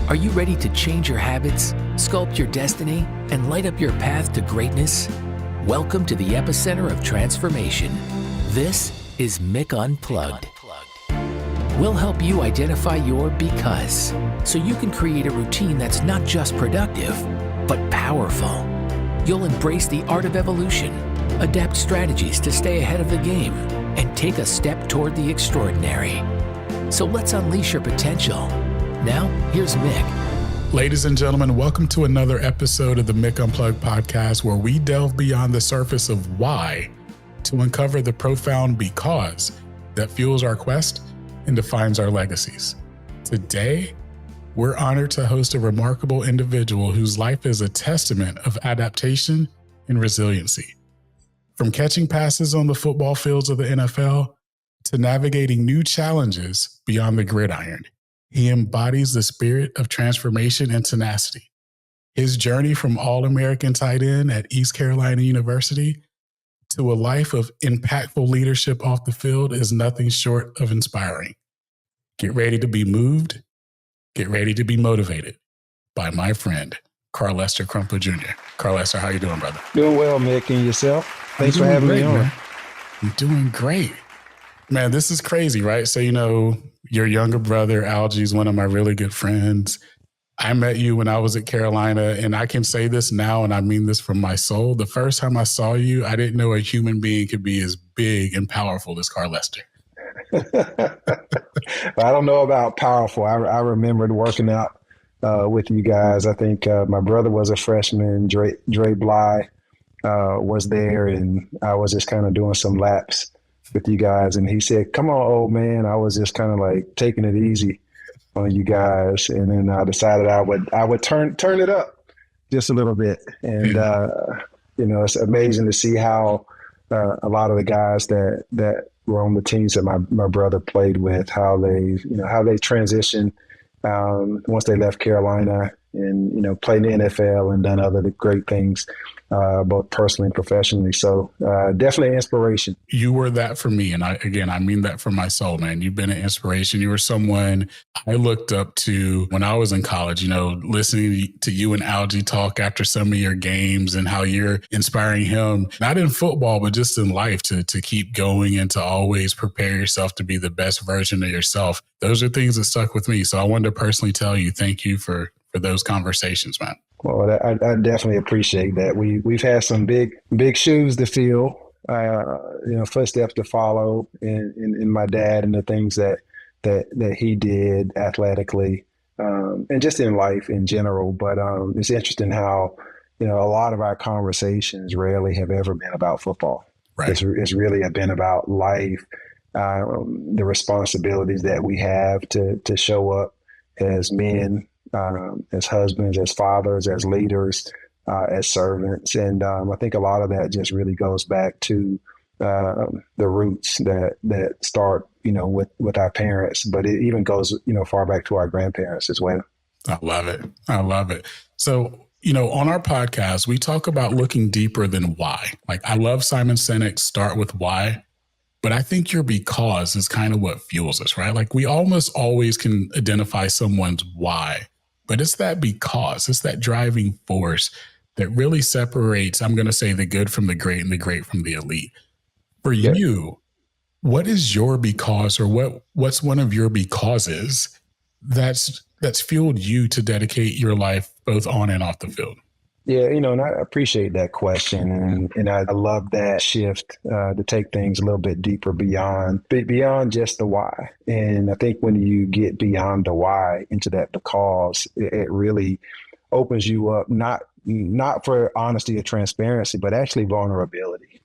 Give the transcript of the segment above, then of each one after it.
Are you ready to change your habits, sculpt your destiny, and light up your path to greatness? Welcome to the epicenter of transformation. This is Mick Unplugged. We'll help you identify your because, so you can create a routine that's not just productive, but powerful. You'll embrace the art of evolution, adapt strategies to stay ahead of the game, and take a step toward the extraordinary. So let's unleash your potential. Now, here's Mick. Ladies and gentlemen, welcome to another episode of the Mick Unplugged podcast, where we delve beyond the surface of why to uncover the profound because that fuels our quest and defines our legacies. Today, we're honored to host a remarkable individual whose life is a testament of adaptation and resiliency. From catching passes on the football fields of the NFL to navigating new challenges beyond the gridiron, he embodies the spirit of transformation and tenacity. His journey from All-American tight end at East Carolina University to a life of impactful leadership off the field is nothing short of inspiring. Get ready to be moved. Get ready to be motivated by my friend, Carlester Crumpler Jr. Carlester, how you doing, brother? Doing well, Mick, and yourself? Thanks for having me on. Man. I'm doing great. Man, this is crazy, right? So, your younger brother, Algie, is one of my really good friends. I met you when I was at Carolina, and I can say this now, and I mean this from my soul. The first time I saw you, I didn't know a human being could be as big and powerful as Carlester. I don't know about powerful. I remembered working out with you guys. I think my brother was a freshman. Dre Bly was there, and I was just kind of doing some laps with you guys. And he said, "Come on, old man." I was just kind of like taking it easy on you guys. And then I decided I would turn it up just a little bit. And, it's amazing to see how a lot of the guys that were on the teams that my brother played with, how they transitioned once they left Carolina and, played in the NFL and done other great things, both personally and professionally. So definitely inspiration. You were that for me. And I mean that from my soul, man. You've been an inspiration. You were someone I looked up to when I was in college, listening to you and Algie talk after some of your games and how you're inspiring him, not in football, but just in life to keep going and to always prepare yourself to be the best version of yourself. Those are things that stuck with me. So I wanted to personally tell you, thank you for those conversations, man. Well, I definitely appreciate that. We've had some big shoes to fill, footsteps to follow in my dad and the things that he did athletically, and just in life in general. But it's interesting how, a lot of our conversations rarely have ever been about football. Right. It's really been about life, the responsibilities that we have to show up as men, as husbands, as fathers, as leaders, as servants. And I think a lot of that just really goes back to the roots that start, with our parents, but it even goes, far back to our grandparents as well. I love it. So, on our podcast, we talk about looking deeper than why. Like, I love Simon Sinek's start with why, but I think your because is kind of what fuels us, right? Like, we almost always can identify someone's why, but it's that because, it's that driving force that really separates, I'm going to say, the good from the great and the great from the elite. For you, what is your because, or what's one of your becauses that's fueled you to dedicate your life both on and off the field? Yeah, and I appreciate that question, and I love that shift to take things a little bit deeper beyond just the why. And I think when you get beyond the why into that because, it really opens you up not for honesty or transparency, but actually vulnerability,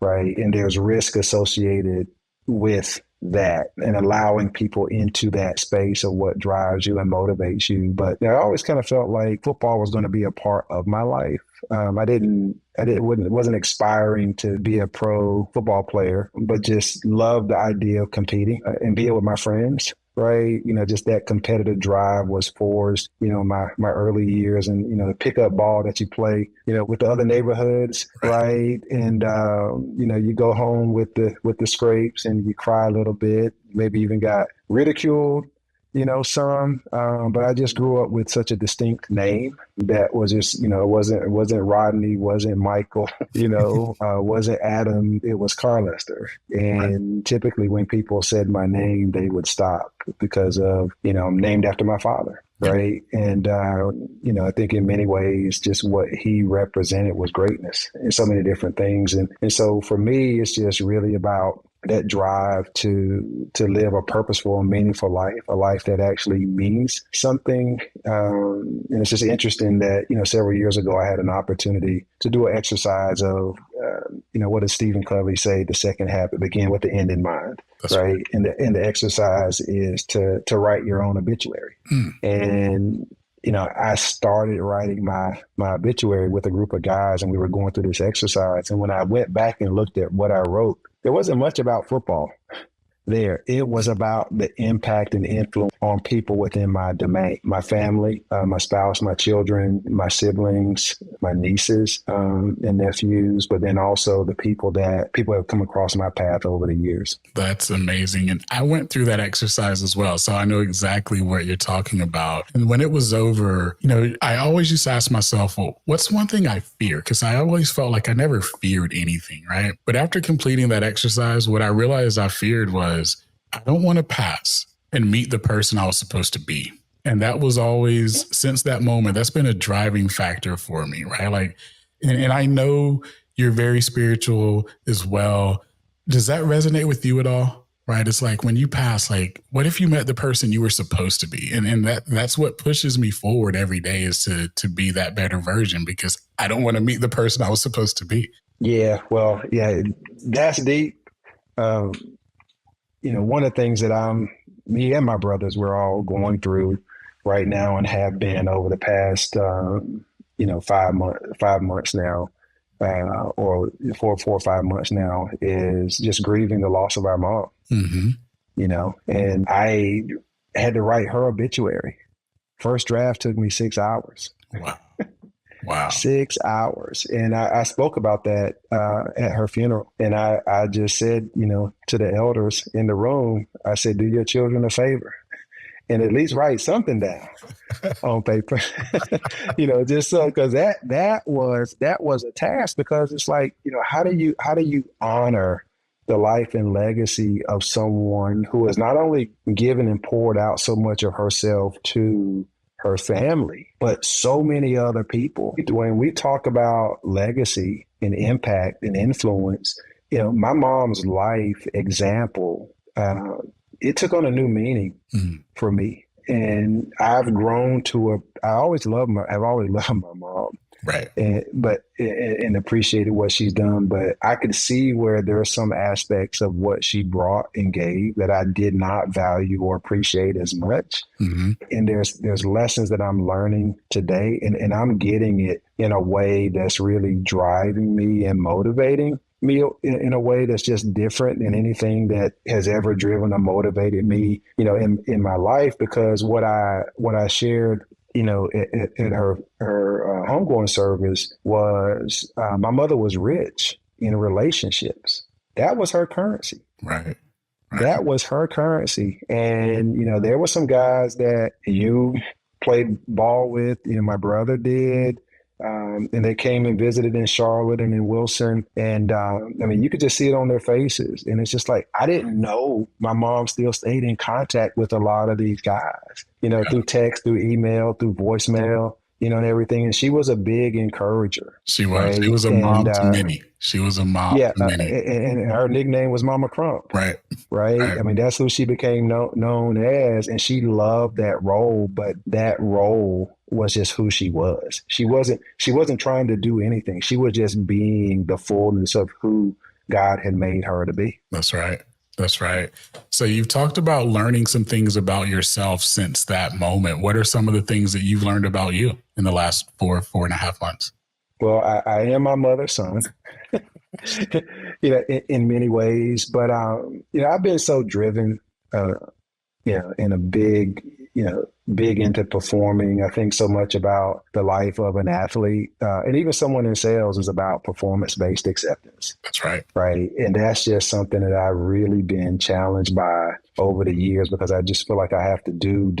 right? And there's risk associated with that and allowing people into that space of what drives you and motivates you. But I always kind of felt like football was going to be a part of my life. It wasn't aspiring to be a pro football player, but just loved the idea of competing and being with my friends. Right. Just that competitive drive was forged, my early years, and, the pickup ball that you play, with the other neighborhoods. Right. And, you go home with the scrapes and you cry a little bit, maybe even got ridiculed, some, but I just grew up with such a distinct name that was just, it wasn't Rodney, wasn't Michael, wasn't Adam, it was Carlester. And typically when people said my name, they would stop because of, I'm named after my father. Right. And, I think in many ways, just what he represented was greatness in so many different things. And so for me, it's just really about that drive to live a purposeful and meaningful life, a life that actually means something. And it's just interesting that, several years ago, I had an opportunity to do an exercise of, what does Stephen Covey say? The second habit, begin with the end in mind. That's right. And the exercise is to write your own obituary. And, I started writing my obituary with a group of guys, and we were going through this exercise. And when I went back and looked at what I wrote, there wasn't much about football there. It was about the impact and influence on people within my domain, my family, my spouse, my children, my siblings, my nieces and nephews, but then also the people have come across my path over the years. That's amazing. And I went through that exercise as well. So I know exactly what you're talking about. And when it was over, I always used to ask myself, well, what's one thing I fear? Because I always felt like I never feared anything, right? But after completing that exercise, what I realized I feared was I don't want to pass and meet the person I was supposed to be. And that was always, since that moment, that's been a driving factor for me, right? Like, and I know you're very spiritual as well. Does that resonate with you at all? Right? It's like when you pass, like, what if you met the person you were supposed to be? And that's what pushes me forward every day, is to be that better version, because I don't want to meet the person I was supposed to be. Yeah, well, yeah, that's deep. One of the things that me and my brothers, we're all going through right now and have been over the past, 5 months now, or 4 or 5 months now, is just grieving the loss of our mom. And I had to write her obituary. First draft took me 6 hours. Wow. 6 hours. And I spoke about that at her funeral. And I just said, to the elders in the room, I said, do your children a favor and at least write something down on paper, just so, because that was a task, because it's like, how do you honor the life and legacy of someone who has not only given and poured out so much of herself to her family, but so many other people. When we talk about legacy and impact and influence, my mom's life example, it took on a new meaning for me. And I've grown I've always loved my mom. Right. And appreciated what she's done. But I could see where there are some aspects of what she brought and gave that I did not value or appreciate as much. And there's lessons that I'm learning today, and I'm getting it in a way that's really driving me and motivating me in a way that's just different than anything that has ever driven or motivated me, in my life. Because what I shared, at her homegoing service was, my mother was rich in relationships. That was her currency. Right. That was her currency. And, there were some guys that you played ball with, my brother did. And they came and visited in Charlotte and in Wilson. And you could just see it on their faces. And it's just like, I didn't know my mom still stayed in contact with a lot of these guys, through text, through email, through voicemail, and everything. And she was a big encourager. She was. Right? She was a mom to many. She was a mom to many. And her nickname was Mama Crump. Right. That's who she became known as. And she loved that role, but that role was just who she was. She wasn't trying to do anything. She was just being the fullness of who God had made her to be. That's right. So you've talked about learning some things about yourself since that moment. What are some of the things that you've learned about you in the last 4.5 months? Well, I am my mother's son, in many ways, but, I've been so driven, and a big, big into performing. I think so much about the life of an athlete, and even someone in sales is about performance-based acceptance. That's right. Right. And that's just something that I've really been challenged by over the years, because I just feel like I have to do,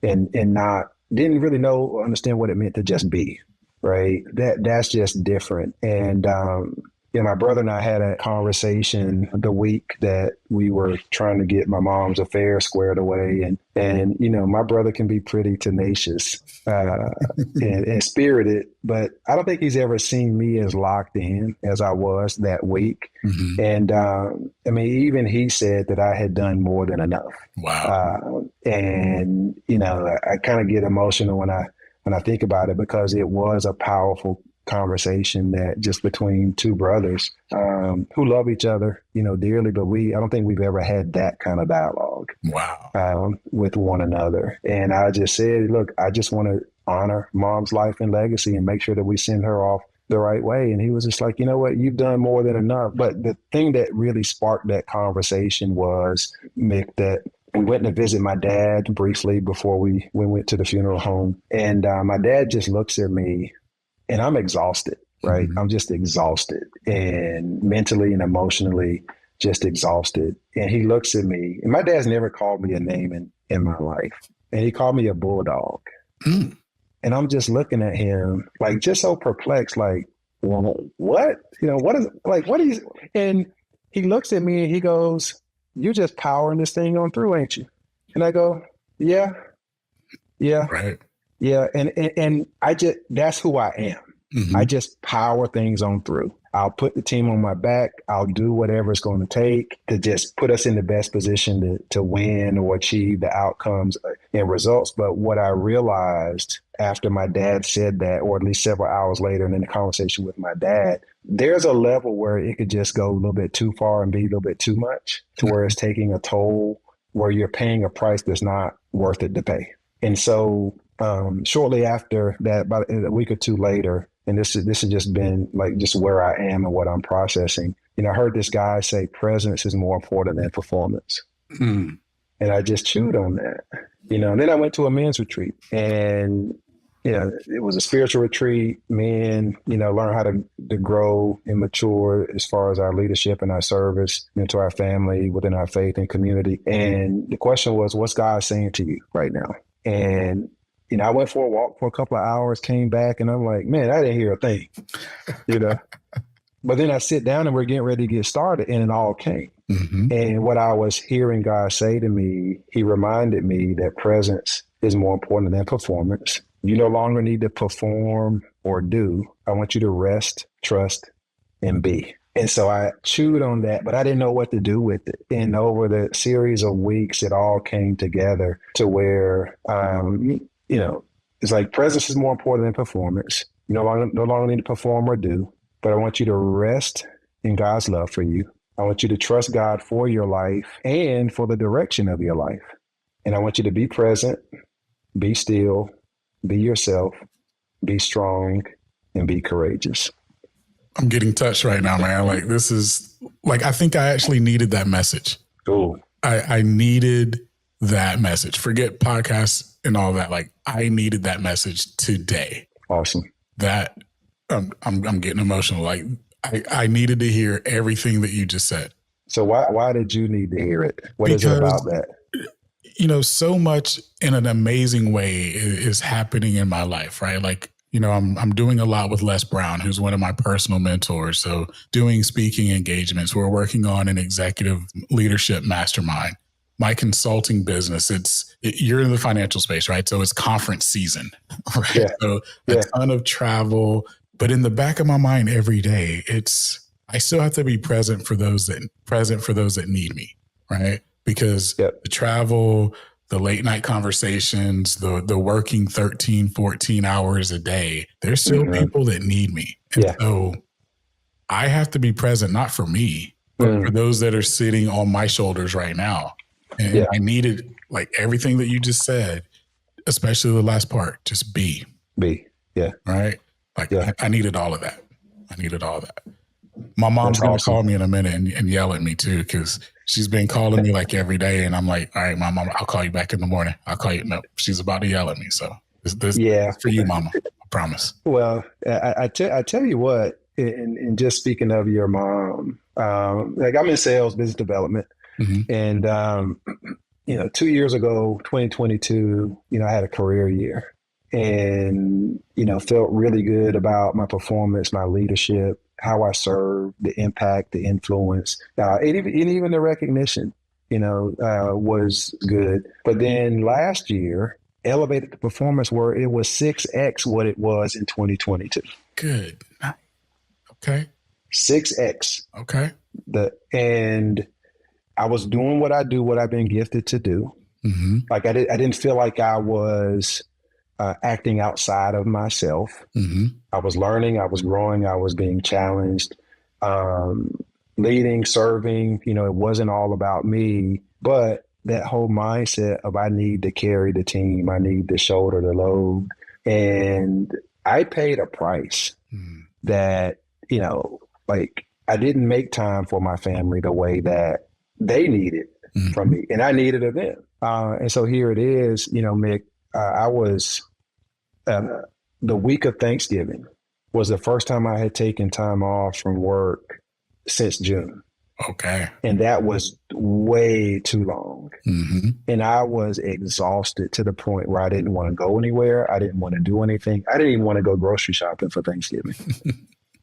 and not, didn't really know or understand what it meant to just be. Right. That's just different. And, my brother and I had a conversation the week that we were trying to get my mom's affairs squared away. And my brother can be pretty tenacious and spirited, but I don't think he's ever seen me as locked in as I was that week. Mm-hmm. And even he said that I had done more than enough. Wow. And I kind of get emotional when I think about it, because it was a powerful conversation that just between two brothers who love each other, dearly, but I don't think we've ever had that kind of dialogue. Wow. With one another. And I just said, look, I just want to honor Mom's life and legacy and make sure that we send her off the right way. And he was just like, you know what, you've done more than enough. But the thing that really sparked that conversation was, Mick, that we went to visit my dad briefly before we went to the funeral home. And my dad just looks at me, and I'm exhausted, right? Mm-hmm. I'm just exhausted, and mentally and emotionally just exhausted. And he looks at me, and my dad's never called me a name in my life. And he called me a bulldog. Mm. And I'm just looking at him, like, just so perplexed, like, well, what? What is, and he looks at me and he goes, you're just powering this thing on through, ain't you? And I go, yeah. Right. Yeah. And I just, that's who I am. Mm-hmm. I just power things on through. I'll put the team on my back. I'll do whatever it's going to take to just put us in the best position to win or achieve the outcomes and results. But what I realized after my dad said that, or at least several hours later, and in the conversation with my dad, there's a level where it could just go a little bit too far and be a little bit too much, to where it's taking a toll, where you're paying a price that's not worth it to pay. And so shortly after that, about a week or two later, and this has just been like just where I am and what I'm processing. I heard this guy say presence is more important than performance. Mm. And I just chewed on that, and then I went to a men's retreat, and, it was a spiritual retreat. Men, learn how to grow and mature as far as our leadership and our service, to our family, within our faith and community. And the question was, what's God saying to you right now? And I went for a walk for a couple of hours, came back, and I'm like, man, I didn't hear a thing, But then I sit down and we're getting ready to get started, and it all came. Mm-hmm. And what I was hearing God say to me, he reminded me that presence is more important than performance. You no longer need to perform or do. I want you to rest, trust, and be. And so I chewed on that, but I didn't know what to do with it. And over the series of weeks, it all came together to where, it's like presence is more important than performance. You no longer need to perform or do, but I want you to rest in God's love for you. I want you to trust God for your life and for the direction of your life. And I want you to be present, be still, be yourself, be strong, and be courageous. I'm getting touched right now, man. Like, this is like, I think I actually needed that message. Cool. I needed that message. Forget podcasts and all that. Like, I needed that message today. Awesome. That I'm getting emotional. Like, I needed to hear everything that you just said. So why did you need to hear it? What is it about that? So much in an amazing way is happening in my life, right? Like, I'm doing a lot with Les Brown, who's one of my personal mentors. So doing speaking engagements, we're working on an executive leadership mastermind. My consulting business, you're in the financial space, right? So it's conference season, right? Yeah. So a ton of travel, but in the back of my mind every day, I still have to be present for those that need me, right? Because the travel, the late night conversations, the working 13, 14 hours a day, there's still people that need me. And so I have to be present, not for me, but for those that are sitting on my shoulders right now. And I needed, like, everything that you just said, especially the last part, just be. Yeah. Right? Like, I needed all of that. My mom's going to call me in a minute and yell at me too, because She's been calling me like every day, and I'm like, all right, Mom, I'll call you back in the morning. I'll call you. No, she's about to yell at me. So this Yeah. is for you, Mama. I promise. Well, I tell you what, and just speaking of your mom, like I'm in sales, business development, and 2 years ago, 2022, I had a career year, and felt really good about my performance, my leadership, how I served, the impact, the influence, and even the recognition, was good. But then last year, elevated the performance where it was 6x what it was in 2022. Good. Okay. 6x. Okay. And I was doing what I do, what I've been gifted to do. Like I didn't feel like I was acting outside of myself. I was learning, I was growing, I was being challenged, leading, serving. It wasn't all about me, but that whole mindset of I need to carry the team, I need to shoulder the load. And I paid a price that, like I didn't make time for my family the way that they needed from me, and I needed of them. And so here it is, Mick, I was, the week of Thanksgiving was the first time I had taken time off from work since June. Okay. And that was way too long. And I was exhausted to the point where I didn't want to go anywhere. I didn't want to do anything. I didn't even want to go grocery shopping for Thanksgiving.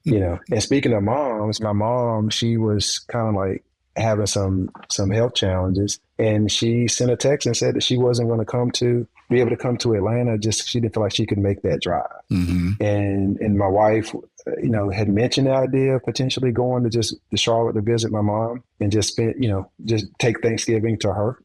And speaking of moms, my mom, she was kind of like having some health challenges. And she sent a text and said that she wasn't going to be able to come to Atlanta. Just she didn't feel like she could make that drive. And my wife, had mentioned the idea of potentially going to Charlotte to visit my mom and just take Thanksgiving to her.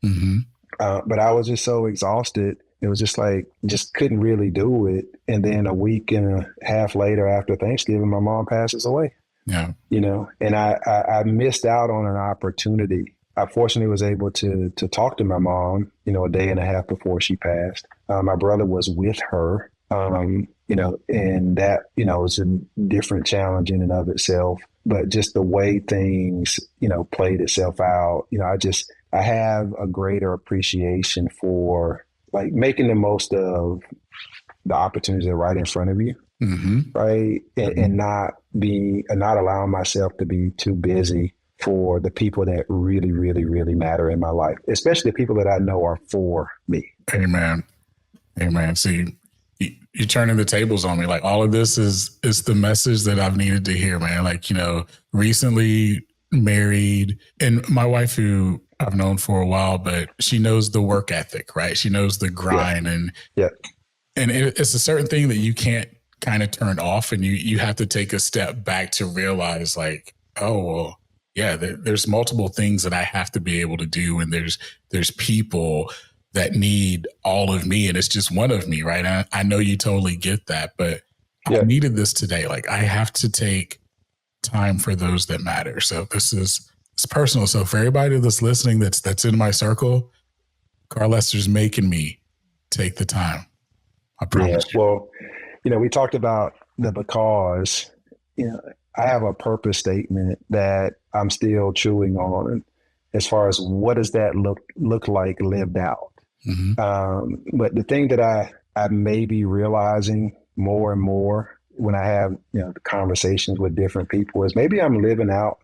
But I was just so exhausted. It was just like, just couldn't really do it. And then a week and a half later after Thanksgiving, my mom passes away. Yeah. And I missed out on an opportunity. I fortunately was able to talk to my mom, a day and a half before she passed. My brother was with her, and that, was a different challenge in and of itself. But just the way things, played itself out, I have a greater appreciation for like making the most of the opportunities that are right in front of you. Right. And not allowing myself to be too busy for the people that really, really, really matter in my life, especially the people that I know are for me. Amen. See, you're turning the tables on me. Like all of this is the message that I've needed to hear, man. Like, recently married, and my wife, who I've known for a while, but she knows the work ethic, right? She knows the grind, and it's a certain thing that you can't kind of turn off, and you have to take a step back to realize like, oh, well, yeah, there's multiple things that I have to be able to do. And there's people that need all of me, and it's just one of me. Right. And I know you totally get that, but I needed this today. Like I have to take time for those that matter. So it's personal. So for everybody that's listening, that's in my circle, Carlester's making me take the time. I promise. Yeah, well, we talked about the because, I have a purpose statement that I'm still chewing on as far as what does that look like lived out. But the thing that I may be realizing more and more when I have, the conversations with different people is maybe I'm living out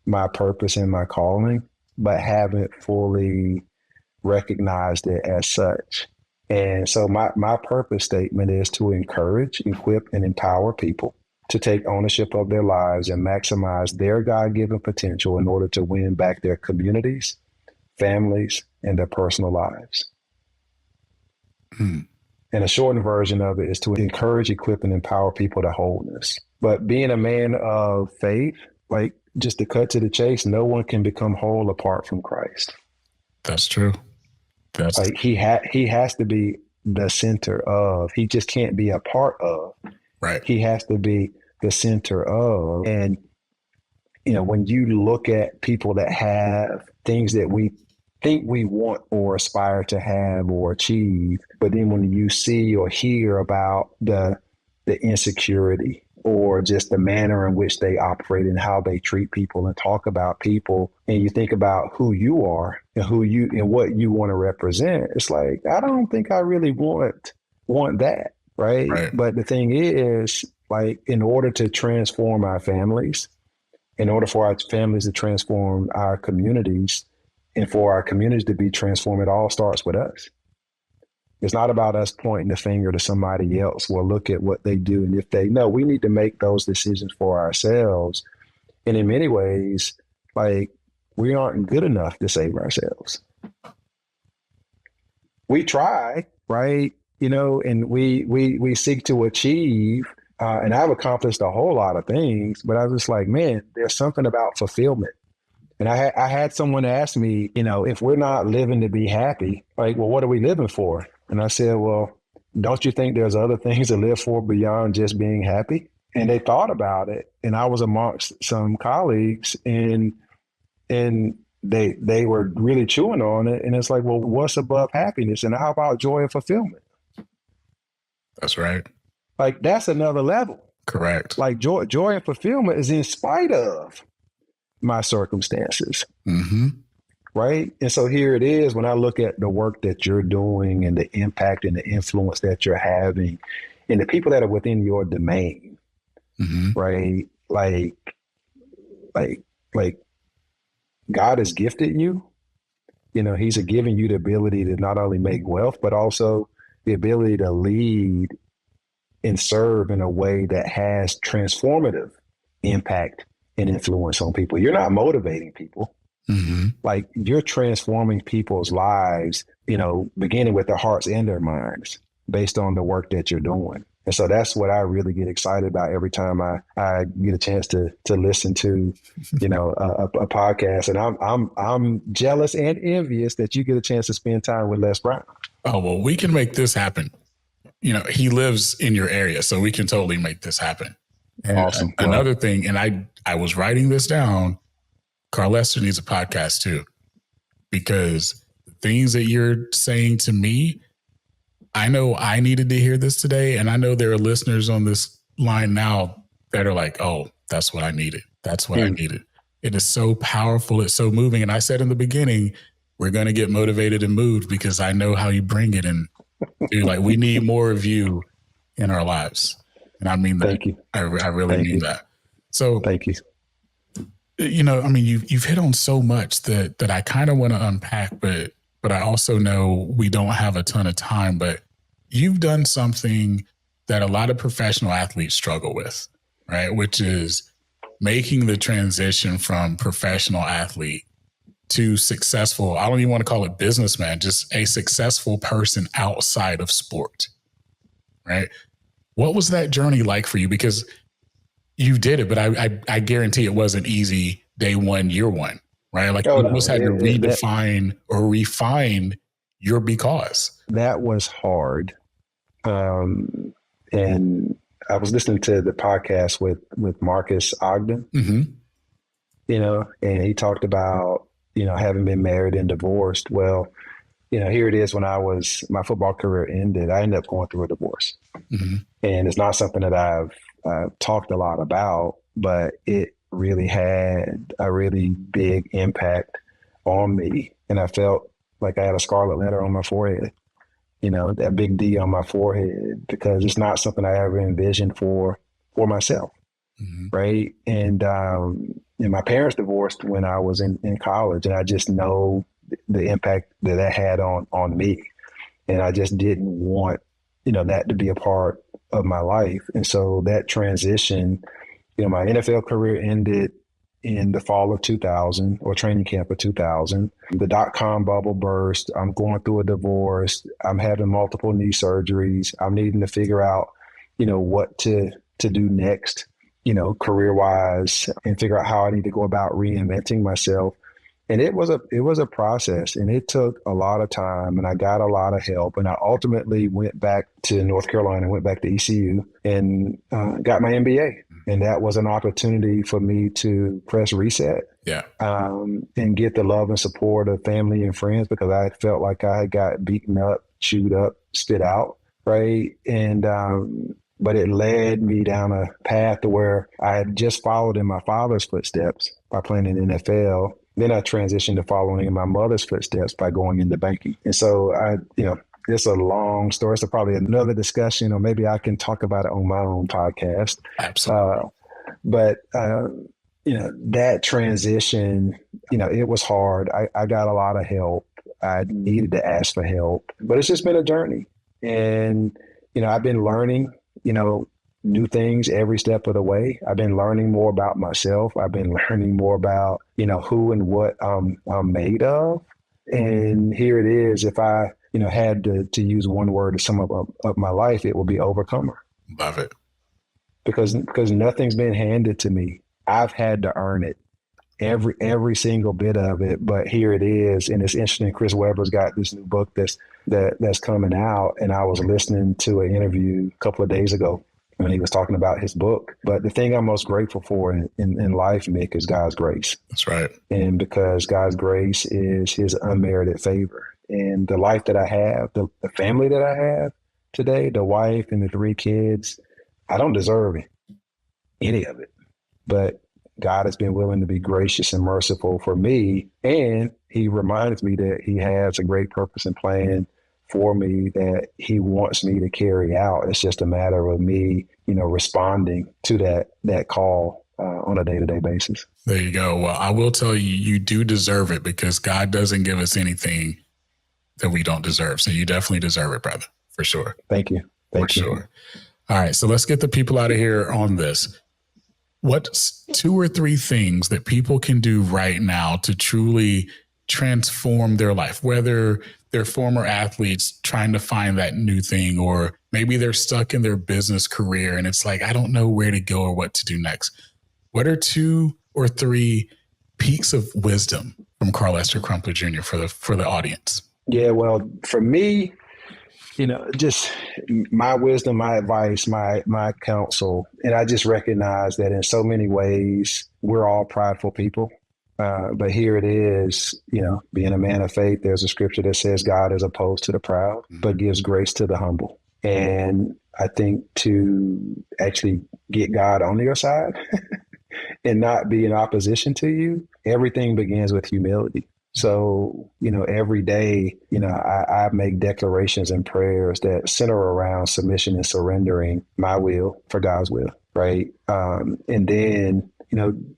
my purpose and my calling, but haven't fully recognized it as such. And so my purpose statement is to encourage, equip, and empower people to take ownership of their lives and maximize their God-given potential in order to win back their communities, families, and their personal lives. And a shortened version of it is to encourage, equip, and empower people to wholeness. But being a man of faith, like just to cut to the chase, no one can become whole apart from Christ. That's true. That's like he has to be the center of. He just can't be a part of. right. He has to be the center of. And when you look at people that have things that we think we want or aspire to have or achieve, but then when you see or hear about the insecurity or just the manner in which they operate and how they treat people and talk about people, and you think about who you are and what you want to represent, it's like, I don't think I really want that, right? But the thing is, like, in order to transform our families, in order for our families to transform our communities, and for our communities to be transformed, it all starts with us. It's not about us pointing the finger to somebody else. We'll look at what they do. And if they know, we need to make those decisions for ourselves. And in many ways, like, we aren't good enough to save ourselves. We try, right? And we seek to achieve. And I've accomplished a whole lot of things, but I was just like, man, there's something about fulfillment. And I had someone ask me, if we're not living to be happy, like, well, what are we living for? And I said, well, don't you think there's other things to live for beyond just being happy? And they thought about it. And I was amongst some colleagues, and they were really chewing on it. And it's like, well, what's above happiness? And how about joy and fulfillment? That's right. Like, that's another level. Correct. Like, joy and fulfillment is in spite of my circumstances. Mm-hmm. Right. And so here it is, when I look at the work that you're doing and the impact and the influence that you're having and the people that are within your domain, mm-hmm. right? Like God has gifted you. He's given you the ability to not only make wealth, but also the ability to lead and serve in a way that has transformative impact and influence on people. You're not motivating people. Mm-hmm. Like, you're transforming people's lives, beginning with their hearts and their minds based on the work that you're doing. And so that's what I really get excited about every time I get a chance to listen to, a podcast. And I'm jealous and envious that you get a chance to spend time with Les Brown. Oh, well, we can make this happen. He lives in your area, so we can totally make this happen. And awesome. Another thing, and I was writing this down, Carlester needs a podcast too, because the things that you're saying to me, I know I needed to hear this today. And I know there are listeners on this line now that are like, oh, that's what I needed. That's what I needed. It is so powerful. It's so moving. And I said in the beginning, we're going to get motivated and moved because I know how you bring it. And dude, like, we need more of you in our lives. And I mean that. Thank you. I really mean that. So thank you. You've hit on so much that I kind of want to unpack, but I also know we don't have a ton of time. But you've done something that a lot of professional athletes struggle with, right? Which is making the transition from professional athlete to successful, I don't even want to call it businessman, just a successful person outside of sport, right? What was that journey like for you? Because you did it, but I guarantee it wasn't easy day one, year one, right? Like, you almost had to redefine or refine your because. That was hard. And I was listening to the podcast with Marcus Ogden, mm-hmm. And he talked about, having been married and divorced. Well, here it is, when my football career ended, I ended up going through a divorce. Mm-hmm. And it's not something that I've talked a lot about, but it really had a really big impact on me. And I felt like I had a scarlet letter on my forehead, that big D on my forehead, because it's not something I ever envisioned for myself. Mm-hmm. Right. And my parents divorced when I was in college, and I just know the impact that had on me. And I just didn't want, that to be a part of my life. And so that transition, my NFL career ended in the fall of 2000, or training camp of 2000. The .com bubble burst. I'm going through a divorce. I'm having multiple knee surgeries. I'm needing to figure out, what to do next, career wise, and figure out how I need to go about reinventing myself. And it was a process, and it took a lot of time, and I got a lot of help. And I ultimately went back to North Carolina, went back to ECU, and got my MBA. And that was an opportunity for me to press reset, and get the love and support of family and friends, because I felt like I got beaten up, chewed up, spit out, right? And but it led me down a path to where I had just followed in my father's footsteps by playing in the NFL. Then I transitioned to following in my mother's footsteps by going into banking. And so it's a long story. It's probably another discussion, or maybe I can talk about it on my own podcast. Absolutely. But that transition, it was hard. I got a lot of help. I needed to ask for help, but it's just been a journey. And, I've been learning, new things every step of the way. I've been learning more about myself. I've been learning more about, who and what I'm made of. And here it is. If I, had to use one word to sum up my life, it would be overcomer. Love it. Because nothing's been handed to me. I've had to earn it. Every single bit of it. But here it is. And it's interesting. Chris Webber's got this new book that's coming out. And I was listening to an interview a couple of days ago when he was talking about his book. But the thing I'm most grateful for in life, Mick, is God's grace. That's right. And because God's grace is his unmerited favor. And the life that I have, the family that I have today, the wife and the 3 kids, I don't deserve any of it. But God has been willing to be gracious and merciful for me. And he reminds me that he has a great purpose and plan for me that he wants me to carry out. It's just a matter of me, responding to that call on a day-to-day basis. There you go. Well, I will tell you, you do deserve it, because God doesn't give us anything that we don't deserve. So you definitely deserve it, brother, for sure. Thank you. Thank you. Sure. All right. So let's get the people out of here on this. What's 2 or 3 things that people can do right now to truly transform their life, whether they're former athletes trying to find that new thing, or maybe they're stuck in their business career and it's like, I don't know where to go or what to do next. What are 2 or 3 peaks of wisdom from Carlester Crumpler Jr. for the audience? Yeah, well, for me, just my wisdom, my advice, my counsel. And I just recognize that in so many ways, we're all prideful people. But here it is, being a man of faith, there's a scripture that says God is opposed to the proud, but gives grace to the humble. And I think to actually get God on your side and not be in opposition to you, everything begins with humility. So, every day, I make declarations and prayers that center around submission and surrendering my will for God's will, right? And then,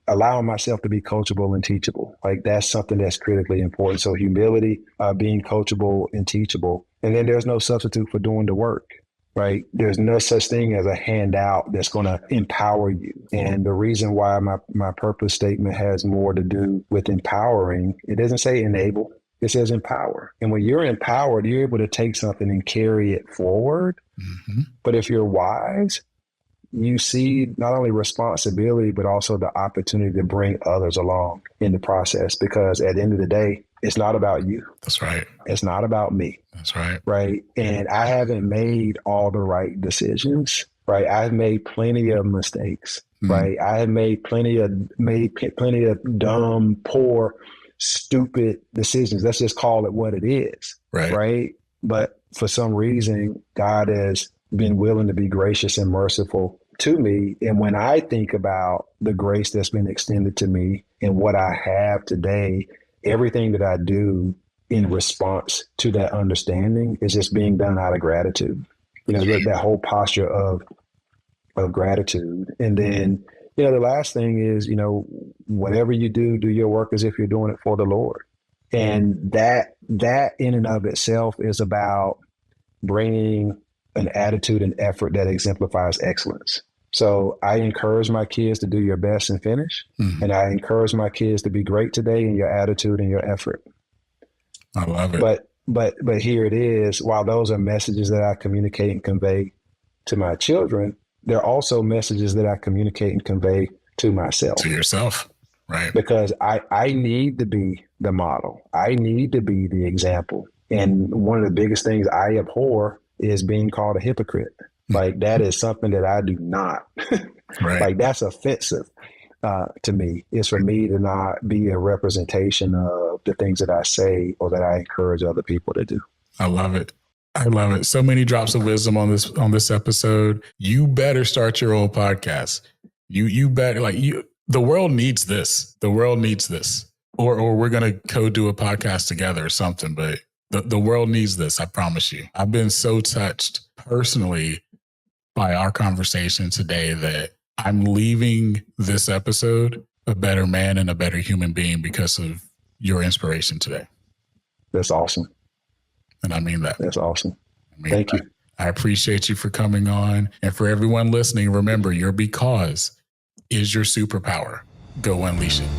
allowing myself to be coachable and teachable. Like, that's something that's critically important. So humility, being coachable and teachable. And then there's no substitute for doing the work. Right? There's no such thing as a handout that's going to empower you. And the reason why my purpose statement has more to do with empowering, it doesn't say enable, it says empower. And when you're empowered, you're able to take something and carry it forward. Mm-hmm. But if you're wise, you see not only responsibility, but also the opportunity to bring others along in the process. Because at the end of the day, it's not about you. That's right. It's not about me. That's right. Right. And I haven't made all the right decisions. Right. I've made plenty of mistakes. Mm-hmm. Right. I have made plenty of dumb, poor, stupid decisions. Let's just call it what it is. Right. Right. But for some reason, God has been willing to be gracious and merciful to me. And when I think about the grace that's been extended to me and what I have today, everything that I do in response to that understanding is just being done out of gratitude. That whole posture of gratitude. And then, the last thing is, whatever you do your work as if you're doing it for the Lord. And that in and of itself is about bringing an attitude and effort that exemplifies excellence. So I encourage my kids to do your best and finish. Mm-hmm. And I encourage my kids to be great today in your attitude and your effort. I love it. But here it is. While those are messages that I communicate and convey to my children, they're also messages that I communicate and convey to myself. To yourself, right? Because I need to be the model. I need to be the example. And one of the biggest things I abhor is being called a hypocrite. Like, that is something that I do not. Right. Like, that's offensive to me. It's for me to not be a representation of the things that I say or that I encourage other people to do. I love it. I love it. So many drops of wisdom on this episode. You better start your own podcast. You better the world needs this. The world needs this. Or we're gonna do a podcast together or something, but the world needs this, I promise you. I've been so touched personally by our conversation today that I'm leaving this episode a better man and a better human being because of your inspiration today. That's awesome. And I mean that. That's awesome. Thank you. I appreciate you for coming on. And for everyone listening, remember, your because is your superpower. Go unleash it.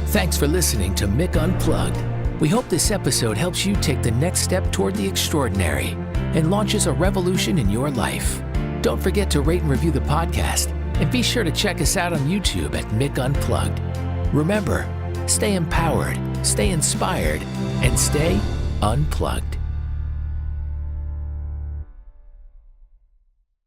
Thanks for listening to Mick Unplugged. We hope this episode helps you take the next step toward the extraordinary and launches a revolution in your life. Don't forget to rate and review the podcast, and be sure to check us out on YouTube at Mick Unplugged. Remember, stay empowered, stay inspired, and stay unplugged.